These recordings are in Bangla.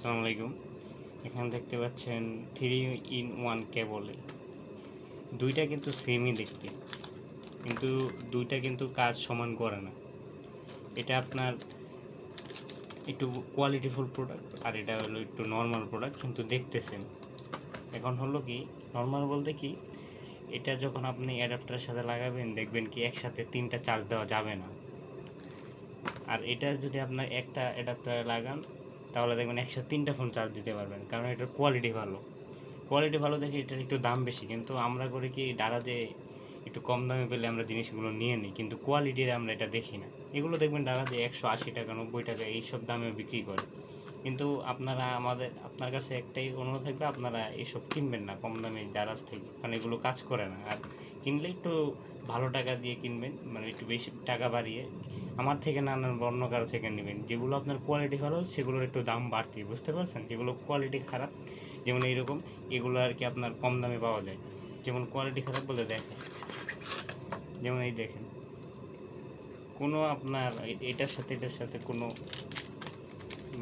আসসালামু আলাইকুম। এখানে দেখতে পাচ্ছেন 3-in-1 কেবল। দুইটা কিন্তু সেমই দেখতে, কিন্তু দুইটা কিন্তু কাজ সমান করে না। এটা আপনার একটু কোয়ালিটিফুল প্রোডাক্ট, আর এটা হলো একটু নর্মাল প্রোডাক্ট, কিন্তু দেখতে সেম। এখন হলো কি, নর্মাল বলতে কি, এটা যখন আপনি অ্যাডাপ্টারের সাথে লাগাবেন দেখবেন কি একসাথে 3টা চার্জ দেওয়া যাবে না। আর এটা যদি আপনার একটা অ্যাডাপ্টারে লাগান তাহলে দেখবেন একসাথে 3টা ফোন চার্জ দিতে পারবেন, কারণ এটার কোয়ালিটি ভালো দেখে এটার একটু দাম বেশি। কিন্তু আমরা করি কি, দারাজে একটু কম দামে পেলে আমরা জিনিসগুলো নিয়ে নিই, কিন্তু কোয়ালিটির আমরা এটা দেখি না। এগুলো দেখবেন দারাজে 180 টাকা 90 টাকা এইসব দামে বিক্রি করে। কিন্তু আপনার কাছে একটাই অনুরোধ থাকবে, আপনারা এসব কিনবেন না কম দামে দারাজ থেকে, কারণ এগুলো কাজ করে না। আর কিনলে একটু ভালো টাকা দিয়ে কিনবেন, মানে একটু বেশি টাকা বাড়িয়ে। আমার থেকে না আনার অন্য কারো থেকে নেবেন। যেগুলো আপনার কোয়ালিটি ভালো সেগুলোর একটু দাম বাড়তি, বুঝতে পারছেন? যেগুলো কোয়ালিটি খারাপ, যেমন এইরকম, এগুলো আর কি আপনার কম দামে পাওয়া যায়। যেমন কোয়ালিটি খারাপ বলে দেখেন, যেমন এই দেখেন, কোনো আপনার এটার সাথে কোনো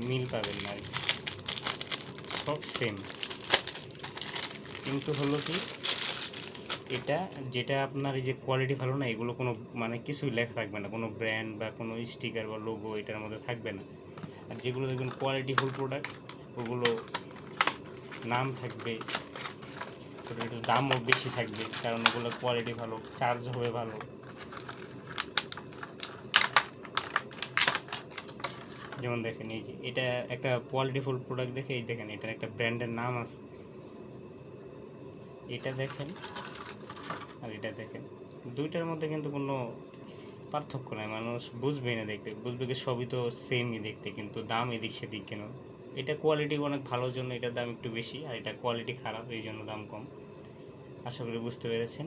মিল পাবেন না আর কি, সব সেম। কিন্তু হলো কি, এটা যেটা আপনার এই যে কোয়ালিটি ভালো না, এগুলো কোনো মানে কিছুই লেখা থাকবে না, কোনো ব্র্যান্ড বা কোনো স্টিকার বা লোগো এটার মধ্যে থাকবে না। আর যেগুলো দেখবেন কোয়ালিটিফুল প্রোডাক্ট, ওগুলো নাম থাকবে, একটু দামও বেশি থাকবে, কারণ ওগুলো কোয়ালিটি ভালো, চার্জ হবে ভালো। যেমন দেখেন এই যে এটা একটা কোয়ালিটিফুল প্রোডাক্ট, দেখে এই দেখেন এটার একটা ব্র্যান্ডের নাম আছে। এটা দেখেন আর এটা দেখেন, দুইটার মধ্যে কিন্তু কোনো পার্থক্য নাই। মানুষ বুঝবেই না, দেখতে বুঝবে কি সবই তো সেমই দেখতে, কিন্তু দাম এদিক সেদিক কেন। এটা কোয়ালিটি অনেক ভালোর জন্য এটার দাম একটু বেশি, আর এটা কোয়ালিটি খারাপ এই জন্য দাম কম। আশা করি বুঝতে পেরেছেন।